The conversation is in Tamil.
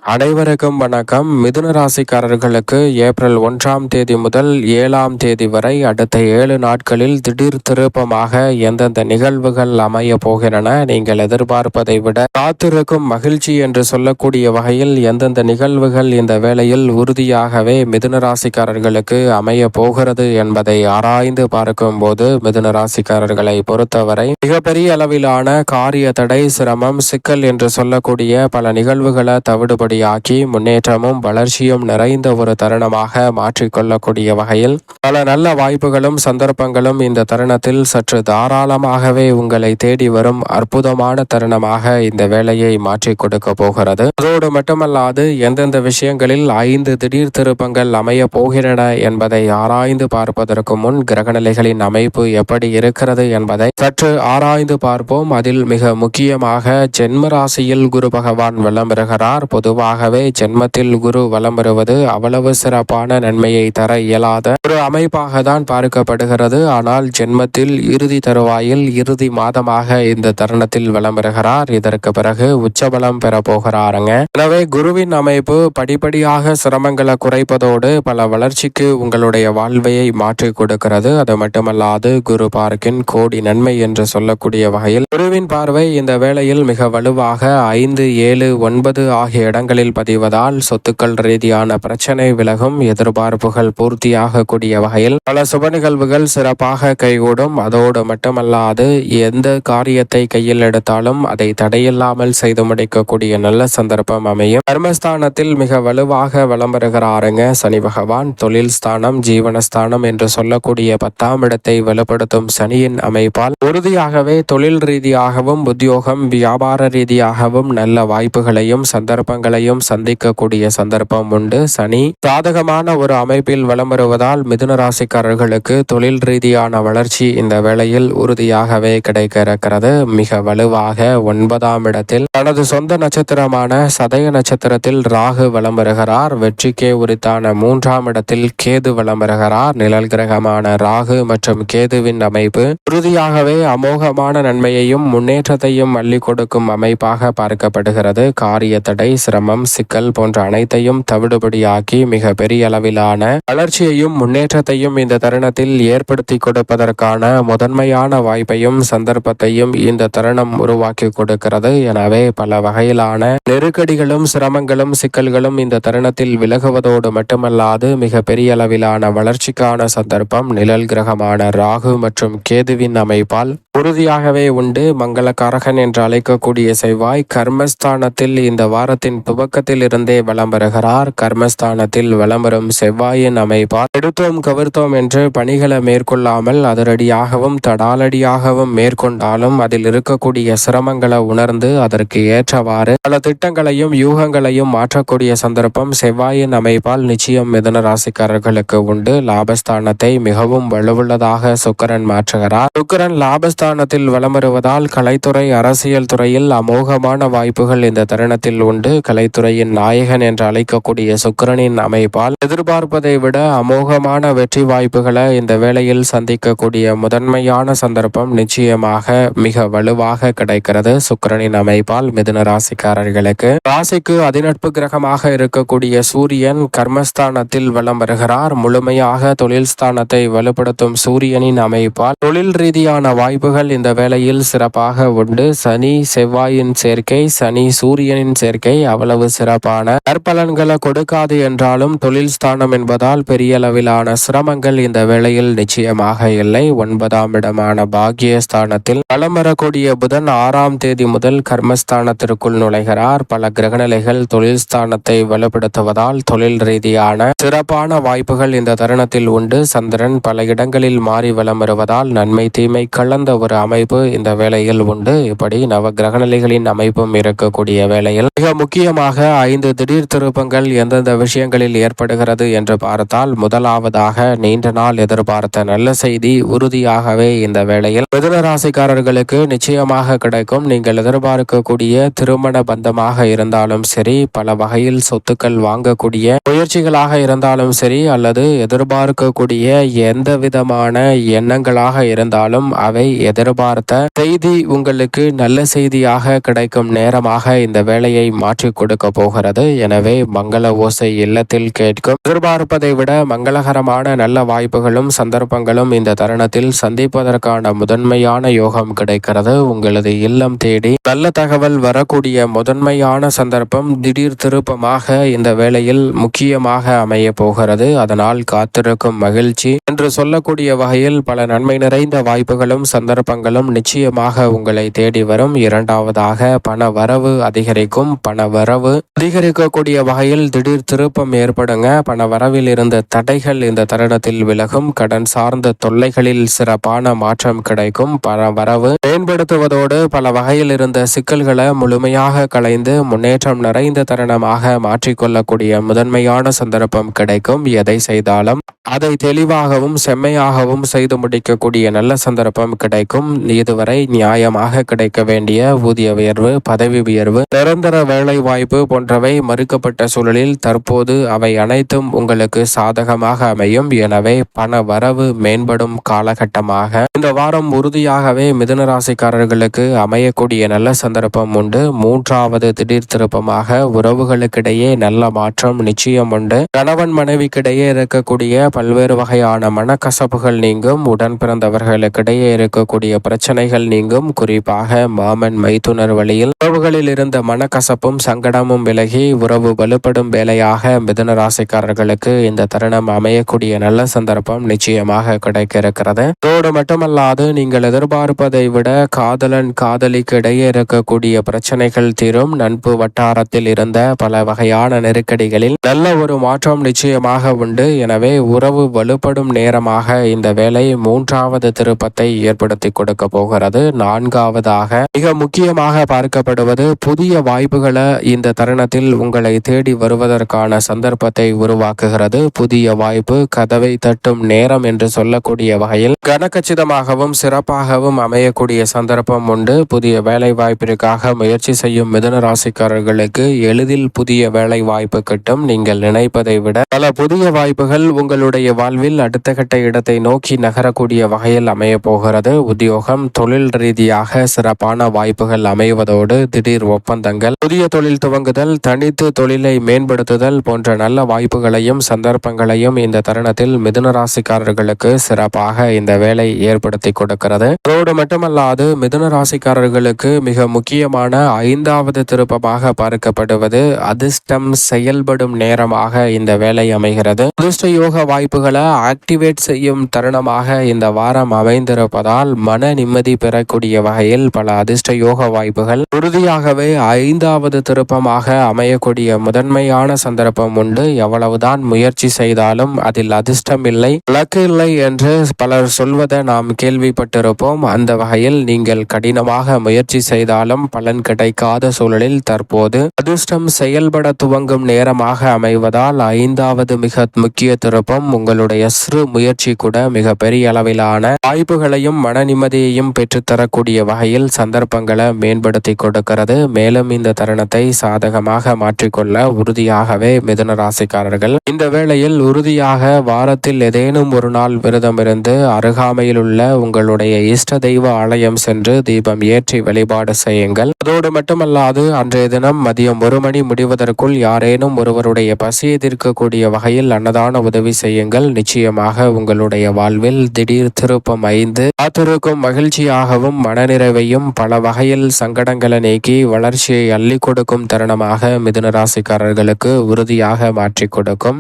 அனைவருக்கும் வணக்கம். மிதுன ராசிக்காரர்களுக்கு ஏப்ரல் 1ஆம் தேதி முதல் 7ஆம் தேதி வரை அடுத்த 7 நாட்களில் திடீர் திருப்பமாக எந்தெந்த நிகழ்வுகள் அமைய போகின்றன, நீங்கள் எதிர்பார்ப்பதை விட காத்திருக்கும் மகிழ்ச்சி என்று சொல்லக்கூடிய வகையில் எந்தெந்த நிகழ்வுகள் இந்த வேளையில் உறுதியாகவே மிதுன ராசிக்காரர்களுக்கு அமைய போகிறது என்பதை ஆராய்ந்து பார்க்கும் போது மிதுன ராசிக்காரர்களை பொறுத்தவரை மிகப்பெரிய அளவிலான காரிய தடை, சிரமம், சிக்கல் என்று சொல்லக்கூடிய பல நிகழ்வுகளை தவிடுபடி ஆக்கி முன்னேற்றமும் வளர்ச்சியும் நிறைந்த ஒரு தருணமாக மாற்றிக்கொள்ளக்கூடிய வகையில் பல நல்ல வாய்ப்புகளும் சந்தர்ப்பங்களும் இந்த தருணத்தில் சற்று தாராளமாகவே உங்களை தேடி வரும் அற்புதமான தருணமாக இந்த வேலையை மாற்றி கொடுக்க போகிறது. அதோடு மட்டுமல்லாது எந்தெந்த விஷயங்களில் 5 திடீர் திருப்பங்கள் அமைய போகின்றன என்பதை ஆராய்ந்து பார்ப்பதற்கு முன் கிரகநிலைகளின் அமைப்பு எப்படி இருக்கிறது என்பதை சற்று ஆராய்ந்து பார்ப்போம். அதில் மிக முக்கியமாக ஜென்ம ராசியில் குரு பகவான் வலம் பெறுகிறார். பொதுவாகவே ஜென்மத்தில் குரு வலம் வருவது அவ்வளவு சிறப்பான நன்மையை தர இயலாத ஒரு அமைப்பாக தான் பார்க்கப்படுகிறது. ஆனால் ஜென்மத்தில் இறுதி தருவாயில் இறுதி மாதமாக இந்த தருணத்தில் வலம் பெறுகிறார். இதற்கு பிறகு உச்சபலம் பெற போகிறாருங்க. எனவே குருவின் அமைப்பு படிப்படியாக சிரமங்களை குறைப்பதோடு பல வளர்ச்சிக்கு உங்களுடைய வாழ்வையை மாற்றி கொடுக்கிறது. அது மட்டுமல்லாது குரு பார்க்கின் கோடி நன்மை என்று சொல்லக்கூடிய வகையில் குருவின் பார்வை இந்த வேளையில் மிக வலுவாக 5, 7, 9 ஆகிய இடங்களில் பதிவதால் சொத்துக்கள் ரீதியான பிரச்சனை விலகும், எதிர்பார்ப்புகள் பூர்த்தியாக கூடிய வகையில் பல சுப நிகழ்வுகள் சிறப்பாக கைகூடும். அதோடு மட்டுமல்லாது எந்த காரியத்தை கையில் எடுத்தாலும் அதை தடையில்லாமல் செய்து முடிக்கக்கூடிய நல்ல சந்தர்ப்பம் அமையும். கர்மஸ்தானத்தில் மிக வலுவாக வலம் வருகிறாருங்க சனி பகவான். தொழில் ஸ்தானம், ஜீவனஸ்தானம் என்று சொல்லக்கூடிய 10ஆம் இடத்தை வலுப்படுத்தும் சனியின் அமைப்பால் உறுதியாகவே தொழில் ரீதியாகவும் உத்தியோகம், வியாபார ரீதியாகவும் நல்ல வாய்ப்புகளையும் சந்தர்ப்பங்களையும் சந்திக்கக்கூடிய சந்தர்ப்பம் உண்டு. சனி சாதகமான ஒரு அமைப்பில் வலம் வருவதால் மிதுன ராசிக்காரர்களுக்கு தொழில் ரீதியான வளர்ச்சி இந்த வேளையில் உறுதியாகவே கிடைக்க இருக்கிறது. மிக வலுவாக 9ஆம் இடத்தில் தனது சொந்த நட்சத்திரமான சதய நட்சத்திரத்தில் ராகு வலம் வருகிறார். வெற்றிக்கே உரித்தான 3ஆம் இடத்தில் கேது வலம் வருகிறார். நிழல் கிரகமான ராகு மற்றும் கேதுவின் அமைப்பு உறுதியாகவே அமோகமான நன்மையையும் முன்னேற்றத்தையும் அள்ளி கொடுக்கும் அமைப்பாக பார்க்கப்படுகிறது. காரிய தடை, சிரமம், சிக்கல் போன்ற அனைத்தையும் தவிடுபடியாக்கி மிக பெரிய அளவிலான வளர்ச்சியையும் முன்னேற்றத்தையும் இந்த தருணத்தில் ஏற்படுத்தி கொடுப்பதற்கான முதன்மையான வாய்ப்பையும் சந்தர்ப்பத்தையும் இந்த தருணம் உருவாக்கி கொடுக்கிறது. எனவே பல வகையிலான நெருக்கடிகளும் சிரமங்களும் சிக்கல்களும் இந்த தருணத்தில் விலகுவதோடு மட்டுமல்லாது மிக பெரிய அளவிலான வளர்ச்சிக்கான சந்தர்ப்பம் நிழல் கிரகமான ராகு மற்றும் கேதுவின் அமைப்பால் உறுதியாகவே உண்டு. மங்களகாரகன் என்று அழைக்கக்கூடிய செவ்வாய் கர்மஸ்தானத்தில் இந்த வாரத்தின் துவக்கத்தில் இருந்தே வலம் வருகிறார். கர்மஸ்தானத்தில் வலம் வரும் செவ்வாயின் அமைப்பால் எடுத்தோம் கவிர்த்தோம் என்று பணிகளை மேற்கொள்ளாமல் அதிரடியாகவும் தடாலடியாகவும் மேற்கொண்டாலும் அதில் இருக்கக்கூடிய சிரமங்களை உணர்ந்து அதற்கு ஏற்றவாறு பல திட்டங்களையும் யூகங்களையும் மாற்றக்கூடிய சந்தர்ப்பம் செவ்வாயின் அமைப்பால் நிச்சயம் மிதுன ராசிக்காரர்களுக்கு உண்டு. லாபஸ்தானத்தை மிகவும் வலுவுள்ளதாக சுக்கிரன் மாற்றுகிறார். சுக்கிரன் லாபஸ்தானத்தில் வலம் வருவதால் கலைத்துறை, அரசியல் துறையில் அமோகமான வாய்ப்புகள் இந்த தருணத்தில் உண்டு. கலைத்துறையின் நாயகன் என்று அழைக்கக்கூடிய சுக்கிரனின் அமைப்பால் எதிர்பார்ப்பதை விட அமோகமான வெற்றி வாய்ப்புகளை இந்த வேளையில் சந்திக்கக்கூடிய முதன்மையான சந்தர்ப்பம் நிச்சயமாக மிக வலுவாக கிடைக்கிறது. சுக்கிரனின் அமைப்பால் மிதுன ராசிக்காரர்களுக்கு ராசிக்கு அதிநட்பு கிரகமாக இருக்கக்கூடிய சூரியன் கர்மஸ்தானத்தில் வலம் வருகிறார். முழுமையாக தொழில் ஸ்தானத்தை வலுப்படுத்தும் சூரியனின் அமைப்பால் தொழில் ரீதியான வாய்ப்புகள் இந்த வேளையில் சிறப்பாக உண்டு. சனி செவ்வாயின் சேர்க்கை, சனி சூரியனின் சேர்க்கை அவ்வளவு சிறப்பான நற்பலன்களை கொடுக்காது என்றாலும் தொழில் ஸ்தானம் என்பதால் பெரிய அளவிலான சிரமங்கள் இந்த வேளையில் நிச்சயமாக இல்லை. 9ஆம் இடமான பாக்கியஸ்தானத்தில் வலம் வரக்கூடிய புதன் 6ஆம் தேதி முதல் கர்மஸ்தானத்திற்குள் நுழைகிறார். பல கிரகநிலைகள் தொழில் ஸ்தானத்தை வலுப்படுத்துவதால் தொழில் ரீதியான சிறப்பான வாய்ப்புகள் இந்த தருணத்தில் உண்டு. சந்திரன் பல இடங்களில் மாறி வலம் வருவதால் நன்மை தீமை கலந்த ஒரு அமைப்பு இந்த வேளையில் உண்டு. இப்படி நவ கிரகநிலைகளின் அமைப்பும் இருக்கக்கூடிய வேளையில் மிக முக்கியமாக 5 திடீர் திருப்பங்கள் எந்தெந்த விஷயங்களில் ஏற்படுகிறது என்று பார்த்தால், முதலாவதாக நீண்ட நாள் எதிர்பார்த்த நல்ல செய்தி உறுதியாகவே இந்த வேளையில் மிதுன ராசிக்காரர்களுக்கு நிச்சயமாக கிடைக்கும். நீங்கள் எதிர்பார்க்கக்கூடிய திருமண பந்தமாக இருந்தாலும் சரி, பல வகையில் சொத்துக்கள் வாங்கக்கூடிய முயற்சிகளாக இருந்தாலும் சரி, அல்லது எதிர்பார்க்கக்கூடிய எந்த விதமான எண்ணங்களாக இருந்தாலும் அவை எதிர்பார்த்த செய்தி உங்களுக்கு நல்ல செய்தியாக கிடைக்கும் நேரமாக இந்த வேலையை மாற்றி கொடுக்க போகிறது. எனவே மங்கள ஓசை இல்லத்தில் கேட்கும். எதிர்பார்ப்பதை விட மங்களகரமான நல்ல வாய்ப்புகளும் சந்தர்ப்பங்களும் இந்த தருணத்தில் சந்திப்பதற்கான முதன்மையான யோகம் கிடைக்கிறது. உங்களது இல்லம் தேடி நல்ல தகவல் வரக்கூடிய முதன்மையான சந்தர்ப்பம் திடீர் திருப்பமாக இந்த வேளையில் முக்கியமாக அமைய போகிறது. அதனால் காத்திருக்கும் மகிழ்ச்சி என்று சொல்லக்கூடிய வகையில் பல நன்மை நிறைந்த வாய்ப்புகளும் சந்தர்ப்பங்களும் நிச்சயமாக உங்களை தேடி வரும். இரண்டாவதாக பண வரவு அதிகரிக்கும். பண வரவு அதிகரிக்கக்கூடிய வகையில் திடீர் திருப்பம் ஏற்படுங்க. பண வரவில் இருந்த தடைகள் இந்த தருணத்தில் விலகும். கடன் சார்ந்த தொல்லைகளில் சிறப்பான மாற்றம் கிடைக்கும். பண வரவு மேம்படுத்துவதோடு பல வகையில் இருந்த சிக்கல்களை முழுமையாக களைந்து முன்னேற்றம் நிறைந்த தருணமாக மாற்றிக்கொள்ளக்கூடிய முதன்மையான சந்தர்ப்பம் கிடைக்கும். எதை செய்தாலும் அதை தெளிவாகவும் செம்மையாகவும் செய்து முடிக்கக்கூடிய நல்ல சந்தர்ப்பம் கிடைக்கும். இதுவரை நியாயமாக கிடைக்க வேண்டிய ஊதிய உயர்வு, பதவி உயர்வு, நிரந்தர வேலை வாய்ப்பு போன்றவை மறுக்கப்பட்ட சூழலில் தற்போது அவை அனைத்தும் உங்களுக்கு சாதகமாக அமையும். எனவே பண வரவு மேம்படும் காலகட்டமாக இந்த வாரம் உறுதியாகவே மிதுன ராசிக்காரர்களுக்கு அமையக்கூடிய நல்ல சந்தர்ப்பம் உண்டு. மூன்றாவது திடீர் திருப்பமாக உறவுகளுக்கிடையே நல்ல மாற்றம் நிச்சயம் உண்டு. கணவன் மனைவிக்கிடையே இருக்கக்கூடிய பல்வேறு வகையான மனக்கசப்புகள் நீங்கும். உடன் பிறந்தவர்களுக்கிடையே இருக்கக்கூடிய பிரச்சனைகள் நீங்கும். குறிப்பாக மாமன் மைத்துனர் வழியில் உறவுகளில் இருந்த மனக்கசப்பும் சங்கடமும் விலகி உறவு வலுப்படும் வேலையாக மிதுன ராசிக்காரர்களுக்கு இந்த தருணம் அமையக்கூடிய நல்ல சந்தர்ப்பம் நிச்சயமாக கிடைக்க இருக்கிறது. அதோடு மட்டுமல்லாது நீங்கள் எதிர்பார்ப்பதை விட காதலன் காதலிக்கு இடையே இருக்கக்கூடிய பிரச்சனைகள் தீரும். நட்பு வட்டாரத்தில் இருந்த பல வகையான நெருக்கடிகளில் நல்ல ஒரு மாற்றம் நிச்சயமாக உண்டு. எனவே உறவு வலுப்படும் நேரமாக இந்த வேலை மூன்றாவது திருப்பத்தை ஏற்படுத்தி கொடுக்க போகிறது. நான்காவதாக மிக முக்கியமாக பார்க்கப்படுவது புதிய வாய்ப்புகளை இந்த தருணத்தில் உங்களை தேடி வருவதற்கான சந்தர்ப்பத்தை உருவாக்குகிறது. புதிய வாய்ப்பு கதவை தட்டும் நேரம் என்று சொல்லக்கூடிய வகையில் கனக்கச்சிதமாகவும் சிறப்பாகவும் அமையக்கூடிய சந்தர்ப்பம் உண்டு. புதிய வேலை வாய்ப்பிற்காக முயற்சி செய்யும் மிதுன ராசிக்காரர்களுக்கு எளிதில் புதிய வேலை வாய்ப்பு கிட்டும். நீங்கள் நினைப்பதை விட பல புதிய வாய்ப்புகள் உங்களுடைய வாழ்வில் அடுத்த கட்ட இடத்தை நோக்கி நகரக்கூடிய வகையில் அமைய போகிறது. உத்தியோகம், தொழில் ரீதியாக சிறப்பான வாய்ப்புகள் அமைவதோடு திடீர் ஒப்பந்தங்கள், புதிய தொழில் துவங்குதல், தனித்து தொழிலை மேம்படுத்துதல் போன்ற நல்ல வாய்ப்புகளையும் சந்தர்ப்பங்களையும் இந்த தருணத்தில் மிதுன ராசிக்காரர்களுக்கு சிறப்பாக இந்த வேலை ஏற்படுத்தி கொடுக்கிறது. அதோடு மட்டுமல்லாது மிதுன ராசிக்காரர்களுக்கு மிக முக்கியமான ஐந்தாவது திருப்பமாக பார்க்கப்படுவது அதிர்ஷ்டம் செயல்படும் நேரமாக இந்த வேலை அமைகிறது. அதிர்ஷ்ட யோக வாய்ப்புகளை ஆக்டிவேட் செய்யும் தருணமாக இந்த வாரம் அமைந்திருப்பதால் மன நிம்மதி பெறக்கூடிய வகையில் பல அதிர்ஷ்ட யோக வாய்ப்புகள் உறுதியாகவே ஐந்தாவது திருப்பமாக அமையக்கூடிய முதன்மையான சந்தர்ப்பம் உண்டு. எவ்வளவுதான் முயற்சி செய்தாலும் அதில் அதிர்ஷ்டம் இல்லை, லக்கு இல்லை என்று பலர் சொல்வதை நாம் கேள்விப்பட்டிருப்போம். அந்த வகையில் நீங்கள் கடினமாக முயற்சி செய்தாலும் பலன் கிடைக்காத சூழலில் தற்போது அதிர்ஷ்டம் செயல்பட துவங்கும் நேரமாக அமைவதால் ஐந்தாவது மிக முக்கிய திருப்பம் உங்களுடைய சிறு முயற்சி கூட மிக பெரிய அளவிலான வாய்ப்புகளையும் மன நிம்மதியையும் பெற்றுத்தரக்கூடிய வகையில் சந்தர்ப்பங்களை மேம்படுத்தி கொடுக்கிறது. மேலும் இந்த தருணத்தை சாதகமாக மாற்றிக்கொள்ள உறுதியாகவே மிதுன ராசிக்காரர்கள் இந்த வேளையில் உறுதியாக வாரத்தில் ஏதேனும் ஒரு நாள் விரதம் இருந்து அருகாமையில் உள்ள உங்களுடைய இஷ்ட தெய்வ ஆலயம் சென்று தீபம் ஏற்றி வழிபாடு செய்யுங்கள். அதோடு மட்டுமல்லாது அன்றைய தினம் மதியம் 1 மணி முடிவதற்குள் யாரேனும் ஒருவருடைய பசியை தீர்க்கக்கூடிய வகையில் அன்னதான உதவி செய்யுங்கள். நிச்சயமாக உங்களுடைய வாழ்வில் திடீர் திருப்பம் காத்திருக்கும் மகிழ்ச்சியாகவும் மனநிறைவையும் பல வகையில் சங்கடங்களை நீக்கி வளர்ச்சியை அள்ளி கொடுக்கும் தருணமாக மிதுன ராசிக்காரர்களுக்கு உறுதியாக மாற்றி கொடுக்கும்.